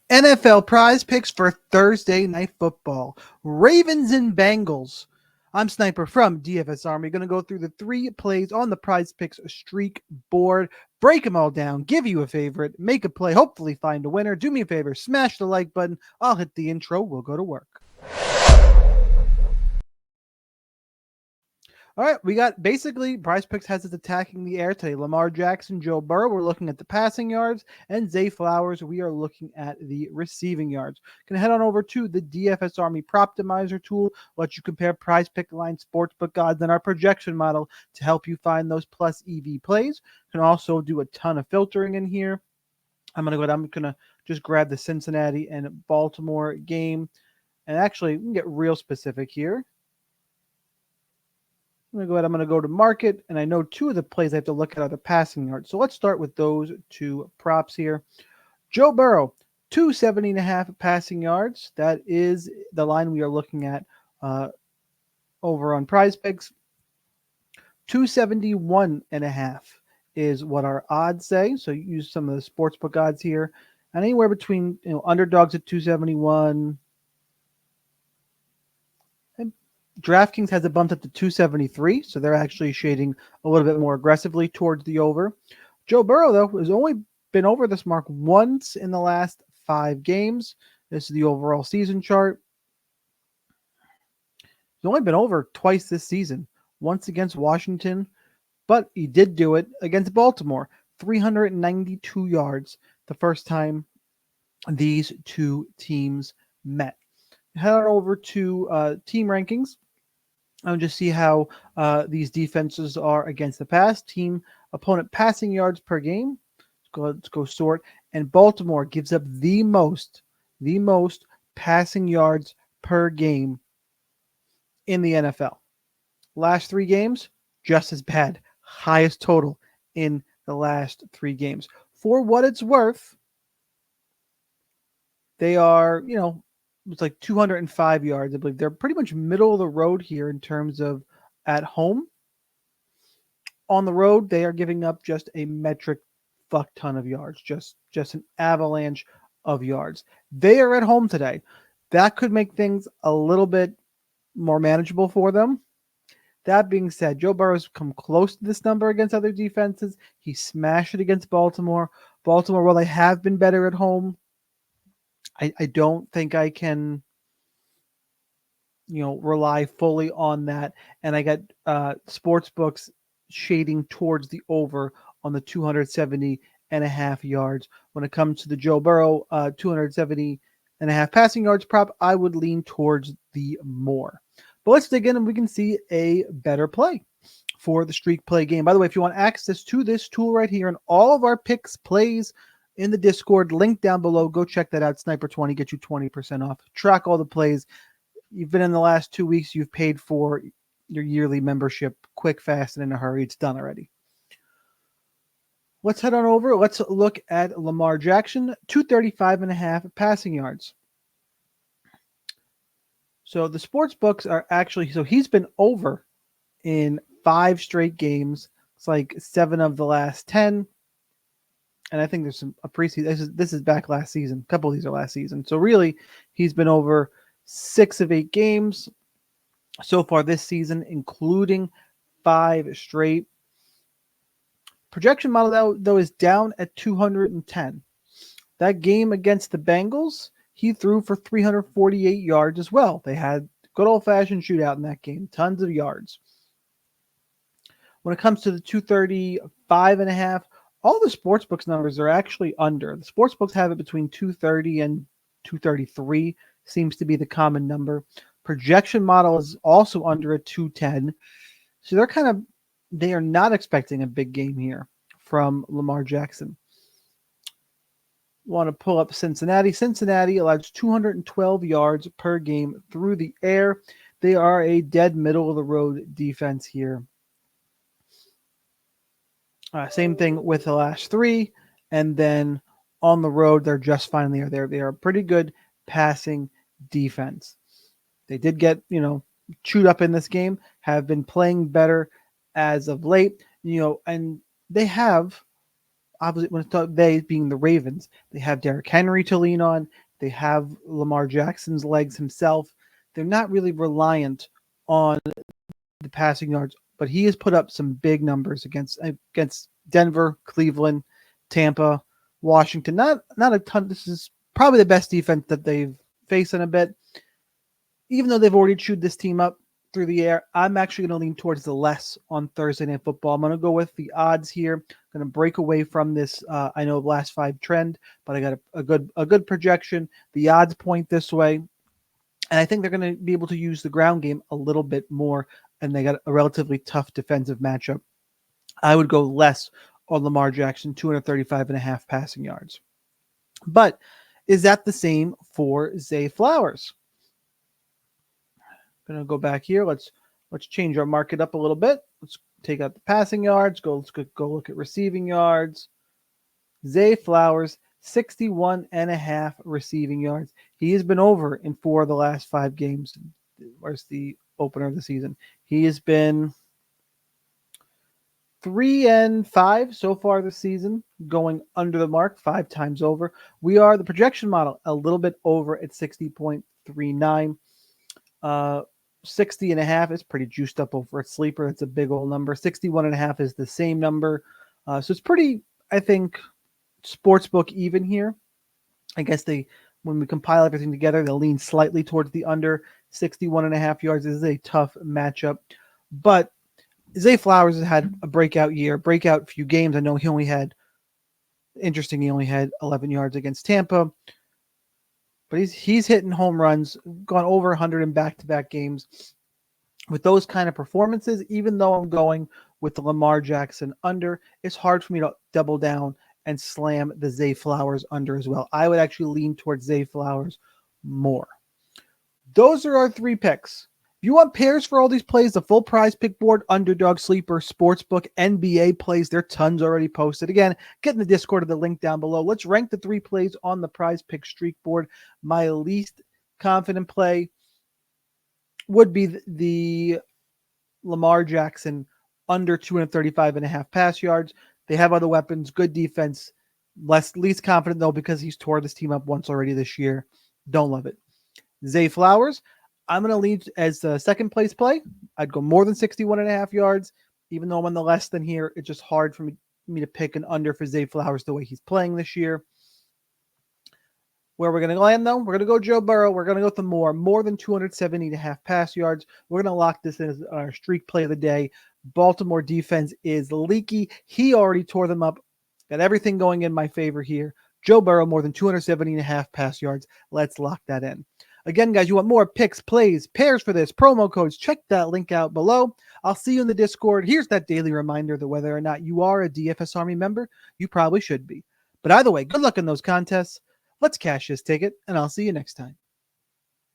NFL prize picks for Thursday night football. Ravens and Bengals. I'm Sniper from DFS Army. Going to go through the 3 plays on the prize picks streak board, break them all down, give you a favorite, make a play, hopefully find a winner. Do me a favor, smash the like button. I'll hit the intro. We'll go to work. All right, we got basically Prizepicks has us attacking the air today. Lamar Jackson, Joe Burrow, we're looking at the passing yards, and Zay Flowers, we are looking at the receiving yards. Can head on over to the DFS Army Proptimizer tool, let you compare Prizepick line sportsbook odds and our projection model to help you find those plus EV plays. Can also do a ton of filtering in here. I'm gonna just grab the Cincinnati and Baltimore game, and actually we can get real specific here. I'm going to go to market, and I know 2 of the plays I have to look at are the passing yards. So let's start with those 2 props here. Joe Burrow, 270.5 passing yards. That is the line we are looking at over on Prizepicks. 271.5 is what our odds say. So you use some of the sportsbook odds here, and anywhere between underdogs at 271. DraftKings has it bumped up to 273, so they're actually shading a little bit more aggressively towards the over. Joe Burrow, though, has only been over this mark once in the last 5 games. This is the overall season chart. He's only been over twice this season, once against Washington, but he did do it against Baltimore. 392 yards the first time these 2 teams met. Head on over to team rankings. I'll just see how these defenses are against the pass. Team opponent passing yards per game. Let's go sort. And Baltimore gives up the most passing yards per game in the NFL. Last 3 games, just as bad. Highest total in the last 3 games. For what it's worth, they are, it's like 205 yards, I believe. They're pretty much middle of the road here in terms of at home. On the road, they are giving up just a metric fuck ton of yards, just an avalanche of yards. They are at home today. That could make things a little bit more manageable for them. That being said, Joe Burrow's come close to this number against other defenses. He smashed it against Baltimore. Baltimore, while they have been better at home, I don't think I can, rely fully on that. And I got sports books shading towards the over on the 270.5 yards. When it comes to the Joe Burrow 270.5 passing yards prop, I would lean towards the more. But let's dig in and we can see a better play for the streak play game. By the way, if you want access to this tool right here and all of our picks, plays, in the Discord, link down below. Go check that out. Sniper20, get you 20% off. Track all the plays. You've been in the last 2 weeks. You've paid for your yearly membership. Quick, fast, and in a hurry. It's done already. Let's head on over. Let's look at Lamar Jackson. 235.5 passing yards. So the sports books are actually, so he's been over in 5 straight games. It's like 7 of the last 10. And I think there's a preseason. This is back last season. A couple of these are last season. So really, he's been over 6 of 8 games so far this season, including 5 straight. Projection model, though, is down at 210. That game against the Bengals, he threw for 348 yards as well. They had good old-fashioned shootout in that game. Tons of yards. When it comes to the 235.5, all the sportsbooks numbers are actually under. The sportsbooks have it between 230 and 233 seems to be the common number. Projection model is also under at 210. So they are not expecting a big game here from Lamar Jackson. Want to pull up Cincinnati. Cincinnati allows 212 yards per game through the air. They are a dead middle of the road defense here. Same thing with the last 3. And then on the road, they're just fine there. They are a pretty good passing defense. They did get, chewed up in this game, have been playing better as of late, and they have obviously when they being the Ravens, they have Derrick Henry to lean on. They have Lamar Jackson's legs himself. They're not really reliant on the passing yards, but he has put up some big numbers against Denver, Cleveland, Tampa, Washington. Not a ton. This is probably the best defense that they've faced in a bit. Even though they've already chewed this team up through the air, I'm actually going to lean towards the less on Thursday Night Football. I'm going to go with the odds here. I'm going to break away from this. I know last five trend, but I got a good projection. The odds point this way, and I think they're going to be able to use the ground game a little bit more. And they got a relatively tough defensive matchup. I would go less on Lamar Jackson, 235.5 passing yards. But is that the same for Zay Flowers? Gonna go back here. Let's change our market up a little bit. Let's take out the passing yards. Let's go look at receiving yards. Zay Flowers, 61.5 receiving yards. He has been over in 4 of the last 5 games. Where's the opener of the season? He has been 3-5 so far this season, going under the mark 5 times over. We are the projection model a little bit over at 60.39. 60.5 is pretty juiced up over at Sleeper. That's a big old number. 61.5 is the same number. So it's pretty, I think, sportsbook even here. I guess when we compile everything together, they'll lean slightly towards the under. 61.5 yards is a tough matchup. But Zay Flowers has had a breakout few games. I know he only had 11 yards against Tampa. But he's hitting home runs, gone over 100 in back-to-back games. With those kind of performances, even though I'm going with the Lamar Jackson under, it's hard for me to double down and slam the Zay Flowers under as well. I would actually lean towards Zay Flowers more. Those are our 3 picks. If you want pairs for all these plays, the full prize pick board, underdog, sleeper, sportsbook, NBA plays, there are tons already posted. Again, get in the Discord of the link down below. Let's rank the 3 plays on the prize pick streak board. My least confident play would be the Lamar Jackson under 235.5 pass yards. They have other weapons, good defense. Least confident though because he's tore this team up once already this year. Don't love it. Zay Flowers, I'm going to lead as the second place play. I'd go more than 61.5 yards. Even though I'm on the less than here, it's just hard for me to pick an under for Zay Flowers the way he's playing this year. Where we're going to land, though, we're going to go Joe Burrow. We're going to go with the more than 270.5 pass yards. We're going to lock this in as our streak play of the day. Baltimore defense is leaky. He already tore them up. Got everything going in my favor here. Joe Burrow, more than 270.5 pass yards. Let's lock that in. Again, guys, you want more picks, plays, pairs for this, promo codes, check that link out below. I'll see you in the Discord. Here's that daily reminder that whether or not you are a DFS Army member, you probably should be. But either way, good luck in those contests. Let's cash this ticket, and I'll see you next time.